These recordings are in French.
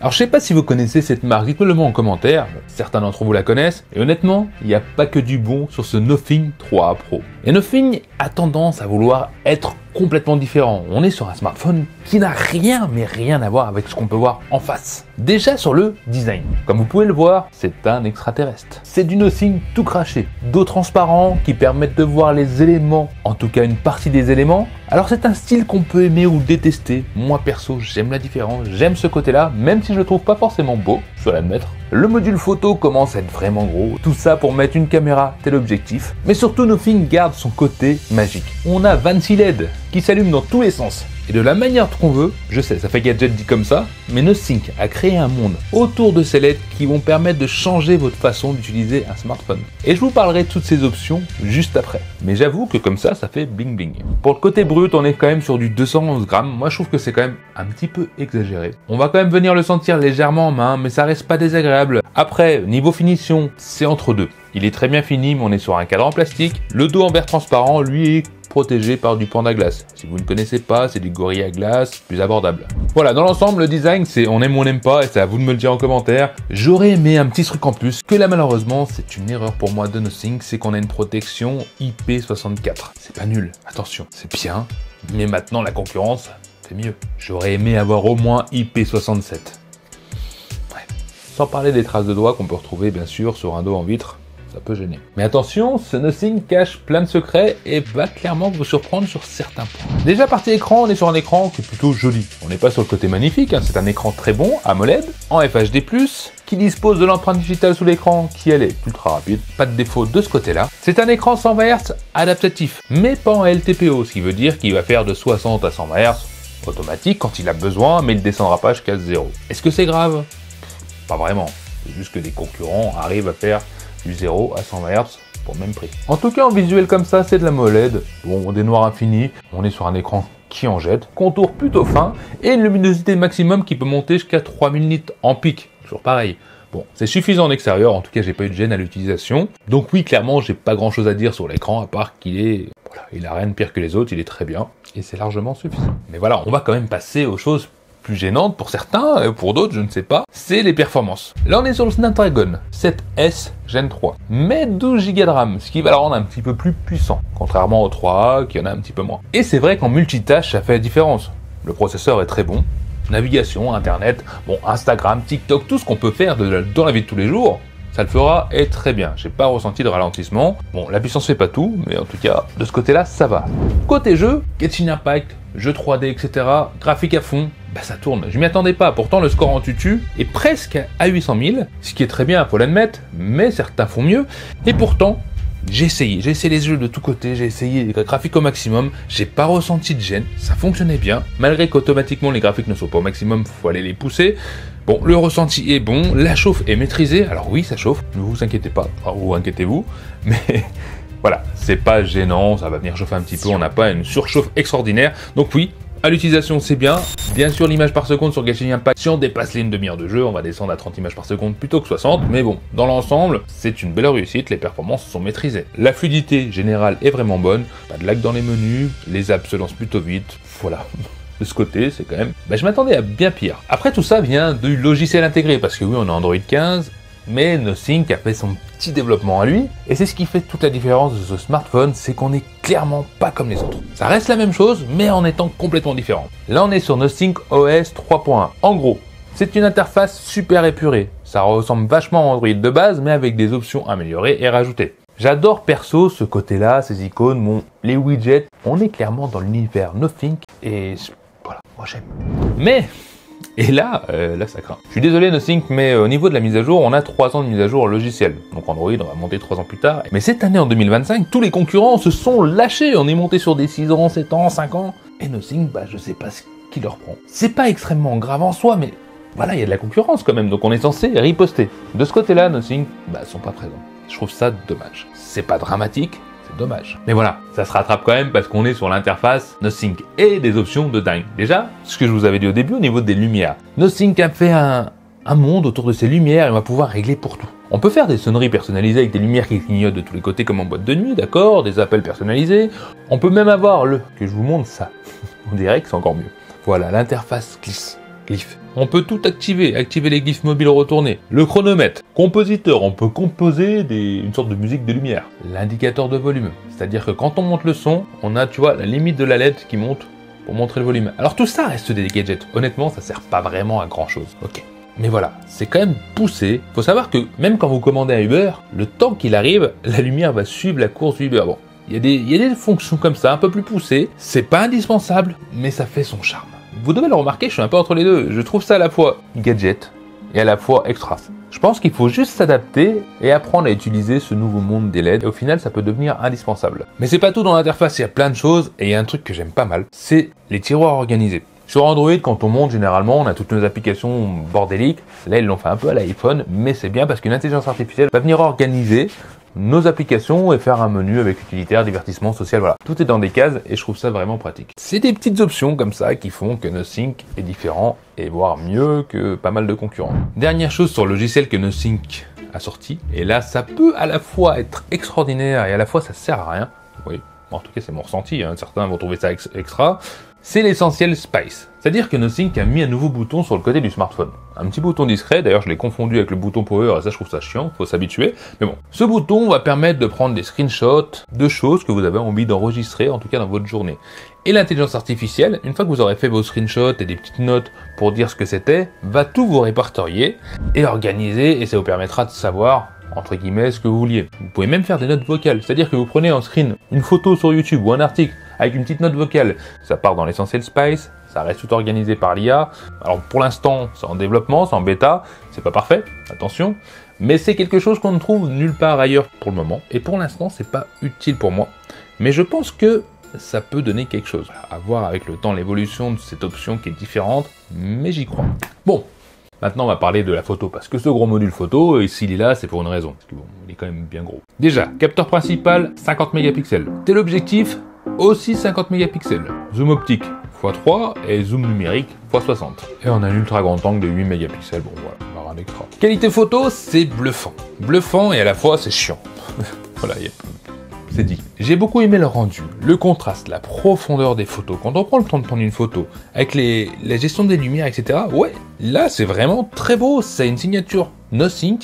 Alors je sais pas si vous connaissez cette marque, dites-le moi en commentaire, certains d'entre vous la connaissent, et honnêtement, il n'y a pas que du bon sur ce Nothing 3 Pro. Et Nothing a tendance à vouloir être complètement différent. On est sur un smartphone qui n'a rien, mais rien à voir avec ce qu'on peut voir en face. Déjà sur le design. Comme vous pouvez le voir, c'est un extraterrestre. C'est du Nothing tout craché, dos transparent qui permettent de voir les éléments, en tout cas une partie des éléments. Alors c'est un style qu'on peut aimer ou détester. Moi perso, j'aime la différence, j'aime ce côté-là, même si je le trouve pas forcément beau, je dois l'admettre. Le module photo commence à être vraiment gros, tout ça pour mettre une caméra tel objectif. Mais surtout Nothing garde son côté magique. On a 26 LED qui s'allument dans tous les sens. Et de la manière qu'on veut, je sais, ça fait gadget dit comme ça, mais Nothing a créé un monde autour de ces LED qui vont permettre de changer votre façon d'utiliser un smartphone. Et je vous parlerai de toutes ces options juste après. Mais j'avoue que comme ça fait bling bling. Pour le côté brut, on est quand même sur du 211 grammes. Moi, je trouve que c'est quand même un petit peu exagéré. On va quand même venir le sentir légèrement en main, mais ça reste pas désagréable. Après, niveau finition, c'est entre deux. Il est très bien fini, mais on est sur un cadre en plastique. Le dos en verre transparent, lui, est protégé par du Panda Glass. Si vous ne connaissez pas, c'est du Gorilla Glass, plus abordable. Voilà, dans l'ensemble, le design, c'est on aime ou on n'aime pas, et c'est à vous de me le dire en commentaire. J'aurais aimé un petit truc en plus, que là malheureusement, c'est une erreur pour moi de Nothing, c'est qu'on a une protection IP64. C'est pas nul, attention, c'est bien, mais maintenant la concurrence, c'est mieux. J'aurais aimé avoir au moins IP67. Ouais. Sans parler des traces de doigts qu'on peut retrouver bien sûr sur un dos en vitre. Ça peut gêner. Mais attention, ce Nothing cache plein de secrets et va clairement vous surprendre sur certains points. Déjà partie écran, on est sur un écran qui est plutôt joli. On n'est pas sur le côté magnifique, hein, c'est un écran très bon, AMOLED, en FHD+, qui dispose de l'empreinte digitale sous l'écran, qui elle est ultra rapide, pas de défaut de ce côté-là. C'est un écran 120 Hz adaptatif, mais pas en LTPO, ce qui veut dire qu'il va faire de 60 à 120 Hz automatique quand il a besoin, mais il ne descendra pas jusqu'à 0. Est-ce que c'est grave? Pas vraiment. C'est juste que des concurrents arrivent à faire du 0 à 120 Hz pour le même prix. En tout cas, en visuel comme ça, c'est de la AMOLED. Bon, des noirs infinis, on est sur un écran qui en jette, contour plutôt fin, et une luminosité maximum qui peut monter jusqu'à 3000 nits en pic. Toujours pareil. Bon, c'est suffisant en extérieur, en tout cas, j'ai pas eu de gêne à l'utilisation. Donc oui, clairement, j'ai pas grand chose à dire sur l'écran, à part qu'il est... Voilà, il a rien de pire que les autres, il est très bien, et c'est largement suffisant. Mais voilà, on va quand même passer aux choses plus gênante pour certains, pour d'autres je ne sais pas, c'est les performances. Là on est sur le Snapdragon 7S Gen 3, mais 12 Go de RAM, ce qui va le rendre un petit peu plus puissant, contrairement au 3A qui en a un petit peu moins. Et c'est vrai qu'en multitâche ça fait la différence. Le processeur est très bon, navigation, internet, bon Instagram, TikTok, tout ce qu'on peut faire dans la vie de tous les jours, ça le fera et très bien. J'ai pas ressenti de ralentissement. Bon, la puissance fait pas tout, mais en tout cas, de ce côté-là, ça va. Côté jeu, Genshin Impact, jeu 3D, etc., graphique à fond, bah ça tourne. Je m'y attendais pas. Pourtant, le score en tutu est presque à 800 000, ce qui est très bien, faut l'admettre, mais certains font mieux. Et pourtant, j'ai essayé les jeux de tous côtés, j'ai essayé les graphiques au maximum, j'ai pas ressenti de gêne, ça fonctionnait bien, malgré qu'automatiquement les graphiques ne sont pas au maximum, faut aller les pousser. Bon, le ressenti est bon, la chauffe est maîtrisée, alors oui ça chauffe, ne vous inquiétez pas, ou inquiétez-vous, mais voilà, c'est pas gênant, ça va venir chauffer un petit peu, on n'a pas une surchauffe extraordinaire, donc oui, à l'utilisation c'est bien sûr l'image par seconde sur Genshin Impact, si on dépasse les une demi-heure de jeu, on va descendre à 30 images par seconde plutôt que 60, mais bon, dans l'ensemble, c'est une belle réussite, les performances sont maîtrisées. La fluidité générale est vraiment bonne, pas de lag dans les menus, les apps se lancent plutôt vite, voilà. De ce côté, c'est quand même... je m'attendais à bien pire. Après, tout ça vient du logiciel intégré, parce que oui, on a Android 15, mais Nothing a fait son petit développement à lui, et c'est ce qui fait toute la différence de ce smartphone, c'est qu'on n'est clairement pas comme les autres. Ça reste la même chose, mais en étant complètement différent. Là, on est sur Nothing OS 3.1. En gros, c'est une interface super épurée. Ça ressemble vachement à Android de base, mais avec des options améliorées et rajoutées. J'adore perso ce côté-là, ces icônes, bon, les widgets. On est clairement dans l'univers Nothing, et voilà, moi j'aime. Mais... et là ça craint. Je suis désolé Nothing, mais au niveau de la mise à jour, on a 3 ans de mise à jour logicielle. Donc Android, on va monter 3 ans plus tard. Mais cette année, en 2025, tous les concurrents se sont lâchés. On est monté sur des 6 ans, 7 ans, 5 ans. Et Nothing, je sais pas ce qui leur prend. C'est pas extrêmement grave en soi, mais voilà, il y a de la concurrence quand même. Donc on est censé riposter. De ce côté-là, Nothing, sont pas présents. Je trouve ça dommage. C'est pas dramatique. Dommage. Mais voilà, ça se rattrape quand même parce qu'on est sur l'interface Nothing et des options de dingue. Déjà, ce que je vous avais dit au début au niveau des lumières. Nothing a fait un monde autour de ces lumières et on va pouvoir régler pour tout. On peut faire des sonneries personnalisées avec des lumières qui clignotent de tous les côtés comme en boîte de nuit, d'accord, des appels personnalisés. On peut même avoir que je vous montre ça. On dirait que c'est encore mieux. Voilà, l'interface glisse. Glyph. on peut tout activer, activer les glyphes mobiles retournés, le chronomètre, compositeur, on peut composer une sorte de musique de lumière, l'indicateur de volume, c'est-à-dire que quand on monte le son, on a, tu vois, la limite de la LED qui monte pour montrer le volume. Alors tout ça reste des gadgets, honnêtement, ça sert pas vraiment à grand chose, ok. Mais voilà, c'est quand même poussé. Faut savoir que même quand vous commandez un Uber, le temps qu'il arrive, la lumière va suivre la course du Uber. Bon, il y a des fonctions comme ça, un peu plus poussées. C'est pas indispensable, mais ça fait son charme. Vous devez le remarquer, je suis un peu entre les deux. Je trouve ça à la fois gadget et à la fois extra. Je pense qu'il faut juste s'adapter et apprendre à utiliser ce nouveau monde des LED. Et au final, ça peut devenir indispensable. Mais c'est pas tout dans l'interface, il y a plein de choses. Et il y a un truc que j'aime pas mal, c'est les tiroirs organisés. Sur Android, quand on monte, généralement, on a toutes nos applications bordéliques. Là, ils l'ont fait un peu à l'iPhone, mais c'est bien parce qu'une intelligence artificielle va venir organiser nos applications et faire un menu avec utilitaire, divertissement, social, voilà. Tout est dans des cases et je trouve ça vraiment pratique. C'est des petites options comme ça qui font que Nothing est différent et voire mieux que pas mal de concurrents. Dernière chose sur le logiciel que Nothing a sorti, et là, ça peut à la fois être extraordinaire et à la fois ça sert à rien. Oui, en tout cas, c'est mon ressenti, hein. Certains vont trouver ça extra. C'est l'essentiel Spice. C'est-à-dire que Nothing a mis un nouveau bouton sur le côté du smartphone. Un petit bouton discret, d'ailleurs je l'ai confondu avec le bouton Power et ça je trouve ça chiant, faut s'habituer. Mais bon, ce bouton va permettre de prendre des screenshots de choses que vous avez envie d'enregistrer, en tout cas dans votre journée. Et l'intelligence artificielle, une fois que vous aurez fait vos screenshots et des petites notes pour dire ce que c'était, va tout vous répertorier et organiser et ça vous permettra de savoir entre guillemets ce que vous vouliez. Vous pouvez même faire des notes vocales, c'est-à-dire que vous prenez en screen une photo sur YouTube ou un article avec une petite note vocale, ça part dans l'essentiel Spice, ça reste tout organisé par l'IA. Alors pour l'instant, c'est en développement, c'est en bêta, c'est pas parfait, attention, mais c'est quelque chose qu'on ne trouve nulle part ailleurs pour le moment, et pour l'instant, c'est pas utile pour moi, mais je pense que ça peut donner quelque chose. À voir avec le temps l'évolution de cette option qui est différente, mais j'y crois. Bon. Maintenant, on va parler de la photo, parce que ce gros module photo, s'il est là, c'est pour une raison. Parce que bon, il est quand même bien gros. Déjà, capteur principal, 50 mégapixels. Téléobjectif, aussi 50 mégapixels. Zoom optique, x3, et zoom numérique, x60. Et on a un ultra grand angle de 8 mégapixels, bon voilà, on aura un écran. Qualité photo, c'est bluffant. Bluffant, et à la fois, c'est chiant. Voilà, c'est dit. J'ai beaucoup aimé le rendu, le contraste, la profondeur des photos. Quand on prend le temps de prendre une photo, avec la gestion des lumières, etc., ouais, là, c'est vraiment très beau. C'est une signature Nothing.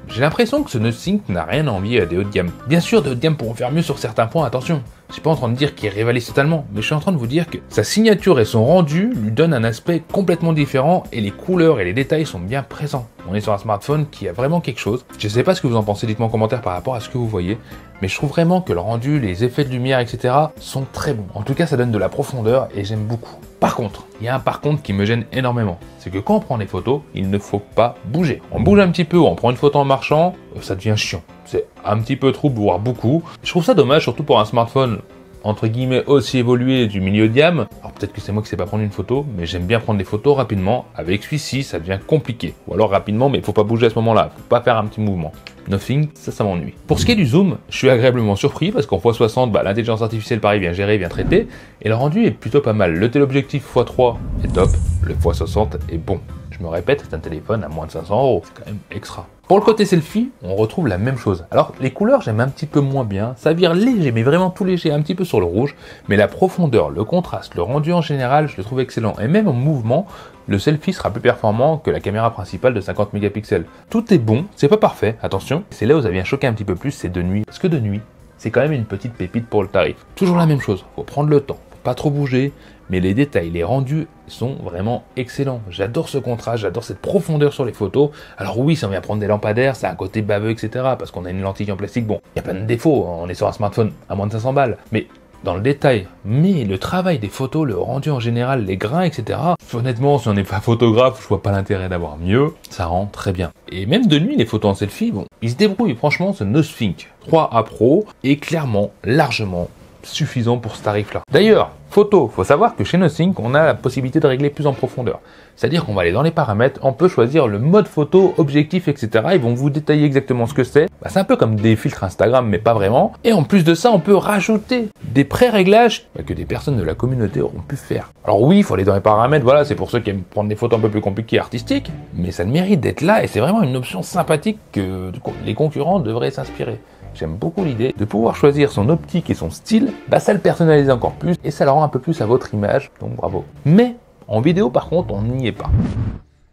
J'ai l'impression que ce Nothing n'a rien à envier des hauts de gamme. Bien sûr, des hauts de gamme pourront faire mieux sur certains points, attention. Je suis pas en train de dire qu'il rivalise totalement, mais je suis en train de vous dire que sa signature et son rendu lui donnent un aspect complètement différent et les couleurs et les détails sont bien présents. On est sur un smartphone qui a vraiment quelque chose. Je sais pas ce que vous en pensez, dites-moi en commentaire par rapport à ce que vous voyez, mais je trouve vraiment que le rendu, les effets de lumière, etc. sont très bons. En tout cas, ça donne de la profondeur et j'aime beaucoup. Par contre, il y a un par contre qui me gêne énormément. C'est que quand on prend des photos, il ne faut pas bouger. On bouge un petit peu, on prend une photo en marchant, ça devient chiant. C'est un petit peu trop, voire beaucoup. Je trouve ça dommage, surtout pour un smartphone entre guillemets aussi évolué du milieu de gamme. Alors peut-être que c'est moi qui sais pas prendre une photo, mais j'aime bien prendre des photos rapidement. Avec celui-ci, ça devient compliqué. Ou alors rapidement, mais il faut pas bouger à ce moment-là. Faut pas faire un petit mouvement. Nothing, ça m'ennuie. Pour ce qui est du zoom, je suis agréablement surpris parce qu'en x60, l'intelligence artificielle pareil vient gérer, vient traiter, et le rendu est plutôt pas mal. Le téléobjectif x3 est top, le x60 est bon. Je me répète, c'est un téléphone à moins de 500 €, c'est quand même extra. Pour le côté selfie, on retrouve la même chose. Alors, les couleurs, j'aime un petit peu moins bien. Ça vire léger, mais vraiment tout léger, un petit peu sur le rouge. Mais la profondeur, le contraste, le rendu en général, je le trouve excellent. Et même en mouvement, le selfie sera plus performant que la caméra principale de 50 mégapixels. Tout est bon, c'est pas parfait, attention. C'est là où ça vient choquer un petit peu plus, c'est de nuit. Parce que de nuit, c'est quand même une petite pépite pour le tarif. Toujours la même chose, faut prendre le temps, faut pas trop bouger. Mais les détails, les rendus sont vraiment excellents. J'adore ce contraste, j'adore cette profondeur sur les photos. Alors oui, si on vient prendre des lampadaires, ça a un côté baveux, etc. Parce qu'on a une lentille en plastique, bon, il n'y a pas de défaut, on est sur un smartphone à moins de 500 balles. Mais dans le détail, mais le travail des photos, le rendu en général, les grains, etc. Honnêtement, si on n'est pas photographe, je vois pas l'intérêt d'avoir mieux. Ça rend très bien. Et même de nuit, les photos en selfie, bon, ils se débrouillent. Franchement, ce Nothing 3A Pro est clairement, largement suffisant pour ce tarif-là. D'ailleurs, photo, faut savoir que chez Nothing, on a la possibilité de régler plus en profondeur. C'est-à-dire qu'on va aller dans les paramètres, on peut choisir le mode photo, objectif, etc. Ils vont vous détailler exactement ce que c'est. C'est un peu comme des filtres Instagram, mais pas vraiment. Et en plus de ça, on peut rajouter des pré-réglages que des personnes de la communauté auront pu faire. Alors oui, il faut aller dans les paramètres, voilà, c'est pour ceux qui aiment prendre des photos un peu plus compliquées, artistiques, mais ça le mérite d'être là et c'est vraiment une option sympathique que les concurrents devraient s'inspirer. J'aime beaucoup l'idée de pouvoir choisir son optique et son style, ça le personnalise encore plus et ça le rend un peu plus à votre image, donc bravo. Mais en vidéo par contre, on n'y est pas.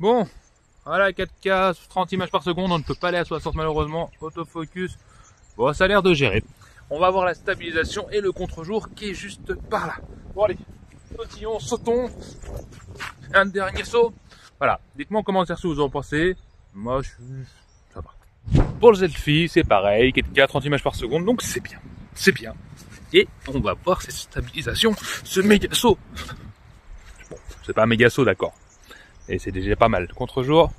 Bon, voilà 4K, 30 images par seconde, on ne peut pas aller à 60 malheureusement, autofocus, bon ça a l'air de gérer. On va voir la stabilisation et le contre-jour qui est juste par là. Bon allez, sautillons, sautons, un dernier saut. Voilà, dites-moi en commentaire ce que vous en pensez, moi ça va. Pour le selfie, c'est pareil, 4K, 30 images par seconde, donc c'est bien, c'est bien. Et on va voir cette stabilisation, ce méga saut. Bon, c'est pas un méga saut d'accord. Et c'est déjà pas mal. Contre-jour,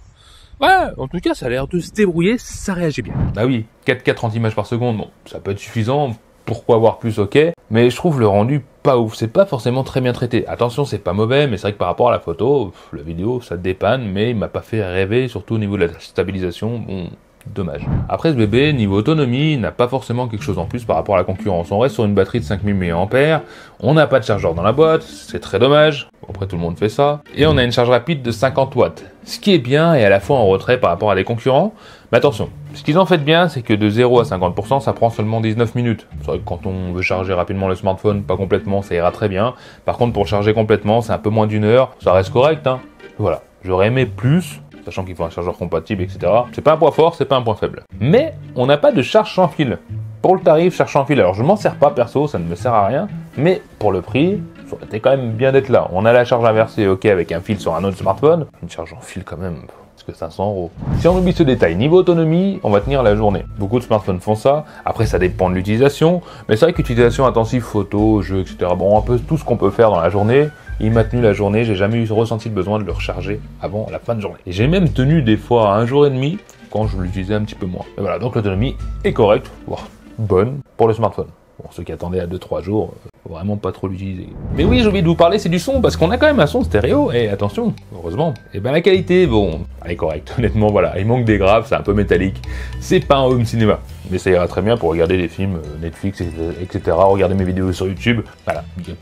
ouais, en tout cas, ça a l'air de se débrouiller, ça réagit bien. Bah oui, 4K 30 images par seconde, bon, ça peut être suffisant, pourquoi avoir plus, ok. Mais je trouve le rendu pas ouf, c'est pas forcément très bien traité. Attention, c'est pas mauvais, mais c'est vrai que par rapport à la photo, la vidéo, ça dépanne, mais il m'a pas fait rêver, surtout au niveau de la stabilisation, bon, dommage. Après ce bébé, niveau autonomie, n'a pas forcément quelque chose en plus par rapport à la concurrence. On reste sur une batterie de 5000 mAh, on n'a pas de chargeur dans la boîte, c'est très dommage. Après tout le monde fait ça. Et on a une charge rapide de 50 watts. Ce qui est bien et à la fois en retrait par rapport à des concurrents. Mais attention, ce qu'ils ont fait de bien, c'est que de 0 à 50%, ça prend seulement 19 minutes. C'est vrai que quand on veut charger rapidement le smartphone, pas complètement, ça ira très bien. Par contre, pour charger complètement, c'est un peu moins d'une heure. Ça reste correct, hein. Voilà. J'aurais aimé plus, sachant qu'il faut un chargeur compatible, etc. C'est pas un point fort, c'est pas un point faible. Mais on n'a pas de charge sans fil. Pour le tarif, charge sans fil, alors je m'en sers pas perso, ça ne me sert à rien. Mais pour le prix, ça aurait été quand même bien d'être là. On a la charge inversée, ok, avec un fil sur un autre smartphone. Une charge en fil quand même, parce que 500 €. Si on oublie ce détail, niveau autonomie, on va tenir la journée. Beaucoup de smartphones font ça. Après, ça dépend de l'utilisation. Mais c'est vrai qu'utilisation intensive, photo, jeux, etc. Bon, un peu tout ce qu'on peut faire dans la journée. Il m'a tenu la journée, j'ai jamais ressenti le besoin de le recharger avant la fin de journée. Et j'ai même tenu des fois un jour et demi quand je l'utilisais un petit peu moins. Et voilà, donc l'autonomie est correcte, voire bonne pour le smartphone. Bon, ceux qui attendaient à 2-3 jours, faut vraiment pas trop l'utiliser. Mais oui, j'ai oublié de vous parler, c'est du son, parce qu'on a quand même un son stéréo, et attention, heureusement. Et ben la qualité, bon, elle est correcte, honnêtement, voilà, il manque des graves, c'est un peu métallique, c'est pas un home cinéma. Mais ça ira très bien pour regarder des films Netflix, etc., regarder mes vidéos sur YouTube, voilà, il n'y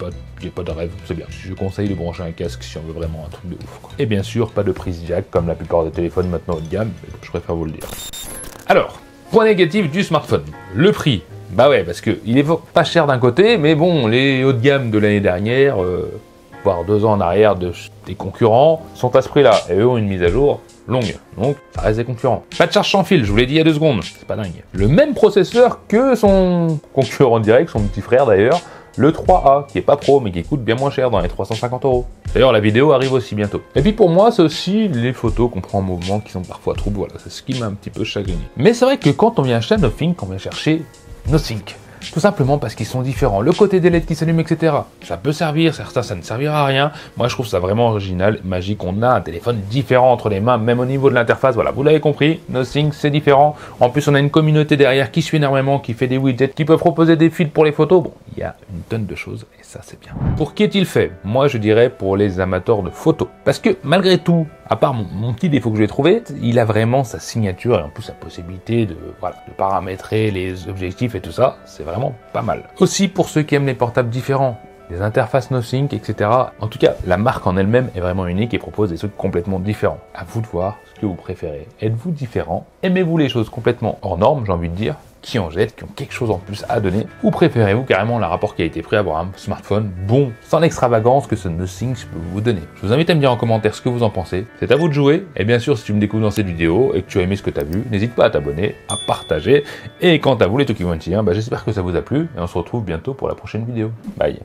a pas de rêve, c'est bien. Je conseille de brancher un casque si on veut vraiment un truc de ouf, quoi. Et bien sûr, pas de prise jack, comme la plupart des téléphones maintenant haut de gamme, mais je préfère vous le dire. Alors, point négatif du smartphone, le prix. Bah ouais, parce que il est pas cher d'un côté, mais bon, les hauts de gamme de l'année dernière, voire 2 ans en arrière des concurrents, sont à ce prix-là, et eux ont une mise à jour longue, donc ça reste des concurrents. Pas de charge sans fil, je vous l'ai dit il y a 2 secondes, c'est pas dingue. Le même processeur que son concurrent direct, son petit frère d'ailleurs, le 3A, qui est pas pro, mais qui coûte bien moins cher, dans les 350 €. D'ailleurs, la vidéo arrive aussi bientôt. Et puis pour moi, c'est aussi les photos qu'on prend en mouvement qui sont parfois troubles, voilà, c'est ce qui m'a un petit peu chagriné. Mais c'est vrai que quand on vient acheter un Nothing, on vient chercher Nothing. Tout simplement parce qu'ils sont différents. Le côté des LED qui s'allume, etc. Ça peut servir, certains ça ne servira à rien. Moi je trouve ça vraiment original, magique. On a un téléphone différent entre les mains, même au niveau de l'interface. Voilà, vous l'avez compris, Nothing c'est différent. En plus on a une communauté derrière qui suit énormément, qui fait des widgets, qui peut proposer des fils pour les photos. Bon, il y a une tonne de choses et ça c'est bien. Pour qui est-il fait? Moi je dirais pour les amateurs de photos. Parce que malgré tout, à part mon petit défaut que je vais trouver, il a vraiment sa signature et en plus la possibilité de paramétrer les objectifs et tout ça, c'est vraiment pas mal. Aussi pour ceux qui aiment les portables différents, les interfaces Nothing, etc. En tout cas, la marque en elle-même est vraiment unique et propose des trucs complètement différents. À vous de voir ce que vous préférez. Êtes-vous différent? Aimez-vous les choses complètement hors normes, j'ai envie de dire, qui en jettent, qui ont quelque chose en plus à donner, ou préférez-vous carrément le rapport qualité-prix, avoir un smartphone bon, sans l'extravagance que ce Nothing peut vous donner. Je vous invite à me dire en commentaire ce que vous en pensez, c'est à vous de jouer, et bien sûr si tu me découvres dans cette vidéo et que tu as aimé ce que tu as vu, n'hésite pas à t'abonner, à partager, et quant à vous les Tokiwantiens, j'espère que ça vous a plu, et on se retrouve bientôt pour la prochaine vidéo. Bye.